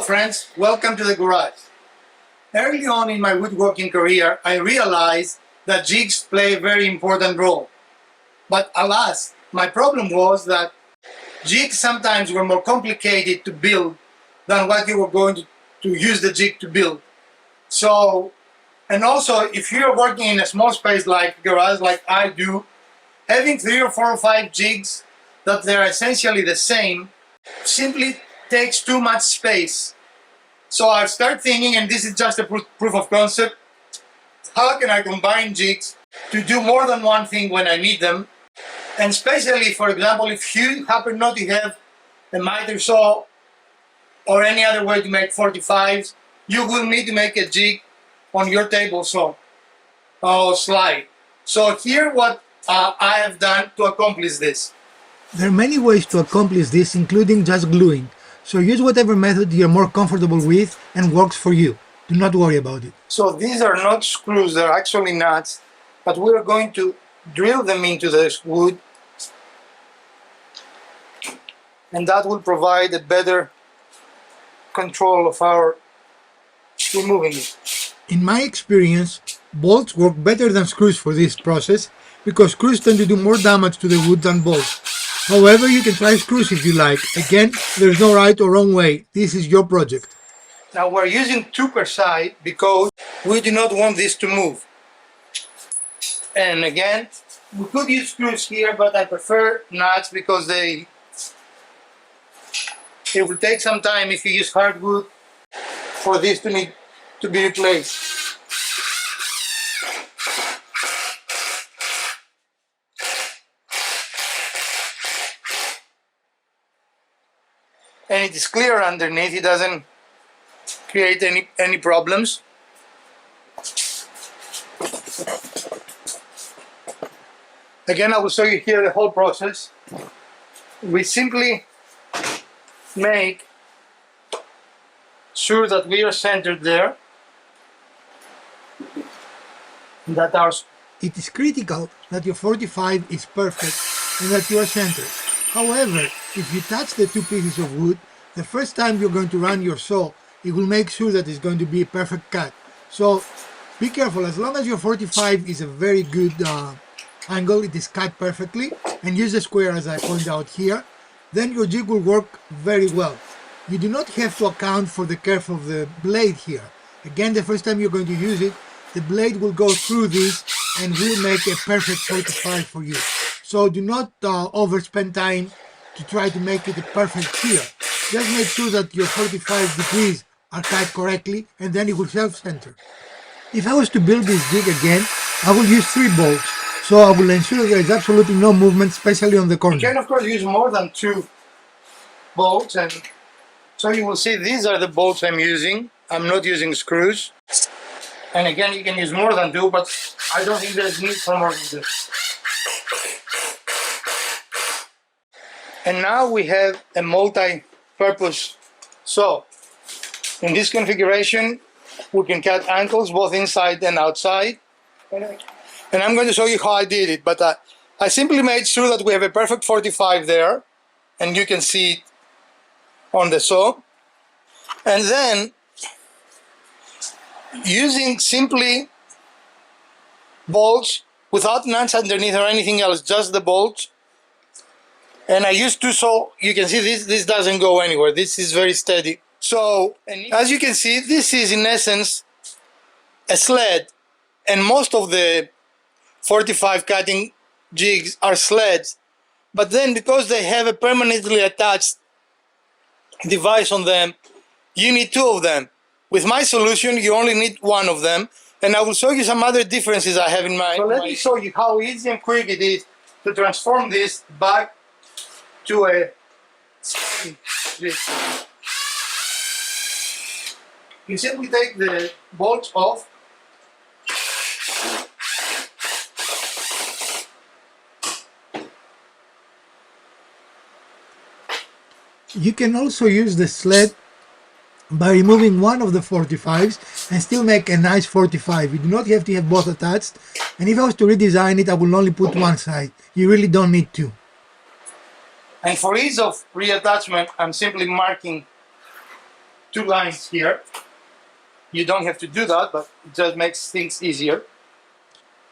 friends, welcome to the garage. Early on in my woodworking career, I realized that jigs play a very important role. But alas, my problem was that jigs sometimes were more complicated to build than what you were going to use the jig to build. So, and also if you're working in a small space like garage, like I do, having 3 or 4 or 5 jigs that they're essentially the same simply takes too much space. So I start thinking, and this is just a proof of concept, how can I combine jigs to do more than one thing when I need them? And especially, for example, if you happen not to have a miter saw or any other way to make 45s, you will need to make a jig on your table saw or slide. So here what I have done to accomplish this. There are many ways to accomplish this, including just gluing. So use whatever method you're more comfortable with and works for you. Do not worry about it. So these are not screws, they're actually nuts, but we're going to drill them into this wood, and that will provide a better control of our removing it. In my experience, bolts work better than screws for this process because screws tend to do more damage to the wood than bolts. However, you can try screws if you like. Again, there's no right or wrong way. This is your project. Now we're using 2 per side because we do not want this to move. And again, we could use screws here, but I prefer nuts because it will take some time if you use hardwood for this to need to be replaced. And it is clear underneath, it doesn't create any problems. Again, I will show you here the whole process. We simply make sure that we are centered there. It is critical that your 45 is perfect and that you are centered. However, if you touch the 2 pieces of wood, the first time you're going to run your saw, it will make sure that it's going to be a perfect cut. So be careful. As long as your 45 is a very good angle, it is cut perfectly, and use the square as I point out here, then your jig will work very well. You do not have to account for the curve of the blade here. Again, the first time you're going to use it, the blade will go through this and will make a perfect 45 for you. So do not overspend time to try to make it a perfect here. Just make sure that your 45 degrees are cut correctly, and then it will self-center. If I was to build this jig again, I will use 3 bolts. So I will ensure there is absolutely no movement, especially on the corner. You can of course use more than 2 bolts, and so you will see these are the bolts I'm using. I'm not using screws. And again, you can use more than 2, but I don't think there's need for more than 2. And now we have a multi-purpose saw. In this configuration, we can cut ankles both inside and outside. And I'm going to show you how I did it, but I simply made sure that we have a perfect 45 there, and you can see it on the saw. And then, using simply bolts without nuts underneath or anything else, just the bolts. And I used 2 saw. You can see this doesn't go anywhere. This is very steady. So, as you can see, this is in essence a sled, and most of the 45 cutting jigs are sleds. But then because they have a permanently attached device on them, you need 2 of them. With my solution, you only need 1 of them, and I will show you some other differences I have in mind. So let me show you how easy and quick it is to transform this back to a jig. You simply take the bolts off. You can also use the sled by removing one of the 45s and still make a nice 45. You do not have to have both attached, and if I was to redesign it, I will only put one side. You really don't need 2. And for ease of reattachment, I'm simply marking two lines here. You don't have to do that, but it just makes things easier.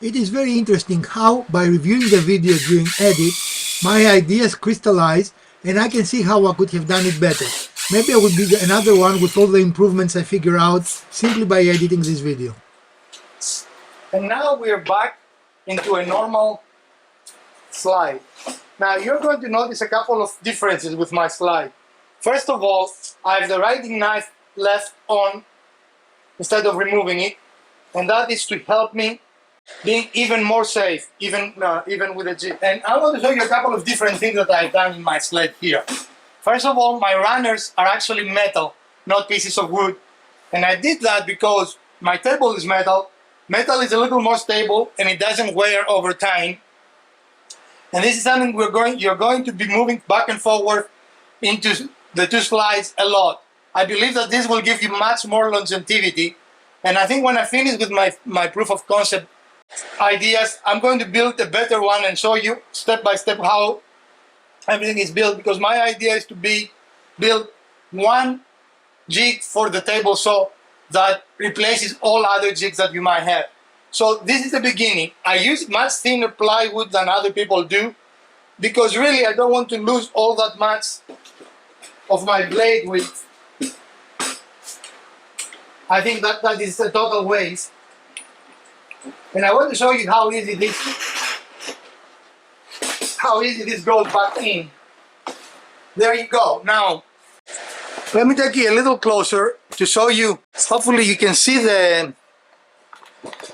It is very interesting how, by reviewing the video during edit, my ideas crystallize and I can see how I could have done it better. Maybe I will be another one with all the improvements I figure out simply by editing this video. And now we're back into a normal slide. Now you're going to notice a couple of differences with my slide. First of all, I have the writing knife left on instead of removing it, and that is to help me being even more safe, even with a jig. And I want to show you a couple of different things that I've done in my sled here. First of all, my runners are actually metal, not pieces of wood. And I did that because my table is metal. Metal is a little more stable and it doesn't wear over time. And this is something you're going to be moving back and forward into the two slides a lot. I believe that this will give you much more longevity. And I think when I finish with my proof of concept ideas, I'm going to build a better one and show you step by step how everything is built, because my idea is to build one jig for the table saw that replaces all other jigs that you might have. So this is the beginning. I use much thinner plywood than other people do because really I don't want to lose all that much of my blade width. I think that is a total waste. And I want to show you how easy this goes back in. There you go. Now, let me take you a little closer to show you. Hopefully you can see the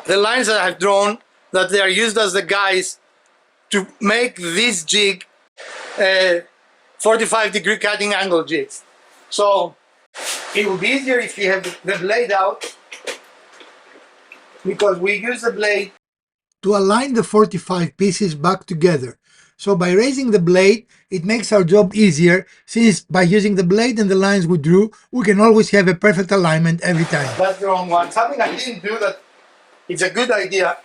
lines that I've drawn, that they are used as the guides to make this jig 45-degree cutting angle jigs. So it will be easier if you have the blade out, because we use the blade to align the 45 pieces back together. So by raising the blade, it makes our job easier, since by using the blade and the lines we drew, we can always have a perfect alignment every time. That's the wrong one. Something I didn't do that it's a good idea,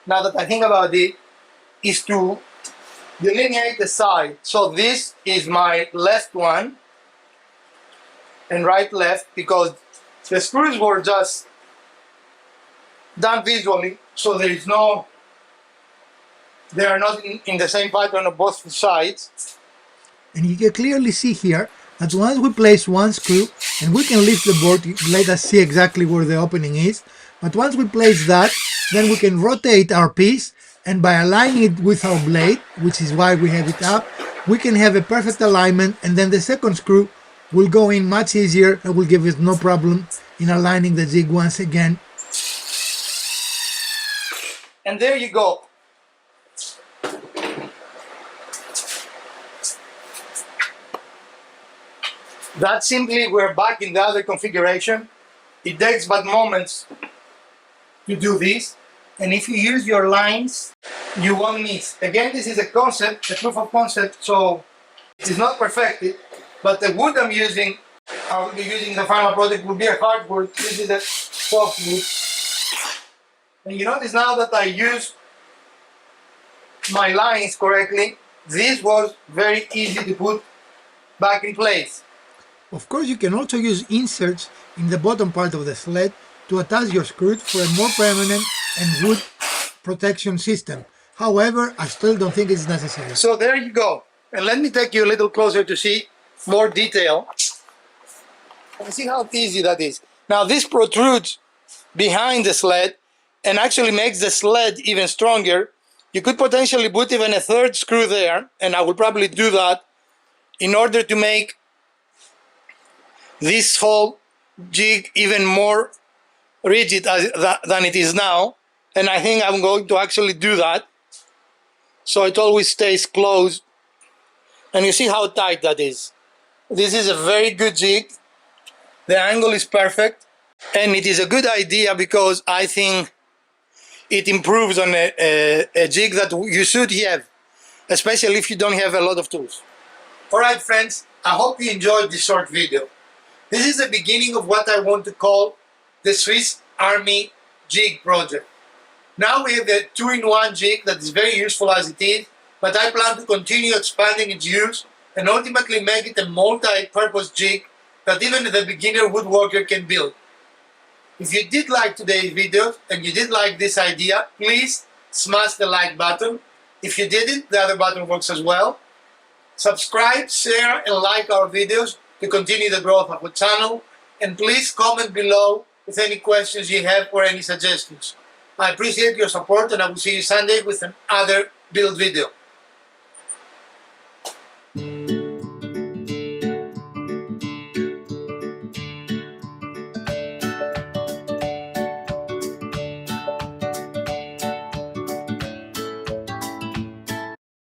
now that I think about it, is to delineate the side. So this is my left one and right left, because the screws were just done visually, so they are not in the same pattern on both sides. And you can clearly see here that once we place one screw, and we can lift the board to let us see exactly where the opening is, but once we place that, then we can rotate our piece, and by aligning it with our blade, which is why we have it up, we can have a perfect alignment, and then the second screw will go in much easier and will give us no problem in aligning the jig once again. And there you go. That simply, we're back in the other configuration. It takes but moments to do this, and if you use your lines, you won't miss. Again, this is a concept, a proof of concept, so it is not perfected, but the wood I will be using the final product will be a hardwood. This is a softwood. And you notice now that I use my lines correctly, this was very easy to put back in place. Of course, you can also use inserts in the bottom part of the sled to attach your screws for a more permanent and wood protection system. However, I still don't think it's necessary. So there you go. And let me take you a little closer to see more detail. And see how easy that is. Now this protrudes behind the sled and actually makes the sled even stronger. You could potentially put even a third screw there, and I will probably do that in order to make this whole jig even more rigid than it is now. And I think I'm going to actually do that, so it always stays closed. And you see how tight that is. This is a very good jig. The angle is perfect, and it is a good idea because I think it improves on a jig that you should have, especially if you don't have a lot of tools. Alright friends, I hope you enjoyed this short video. This is the beginning of what I want to call the Swiss Army jig project. Now we have a 2-in-1 jig that is very useful as it is, but I plan to continue expanding its use and ultimately make it a multi-purpose jig that even the beginner woodworker can build. If you did like today's video and you did like this idea, please smash the like button. If you didn't, the other button works as well. Subscribe, share, and like our videos to continue the growth of the channel. And please comment below with any questions you have or any suggestions. I appreciate your support, and I will see you Sunday with another build video.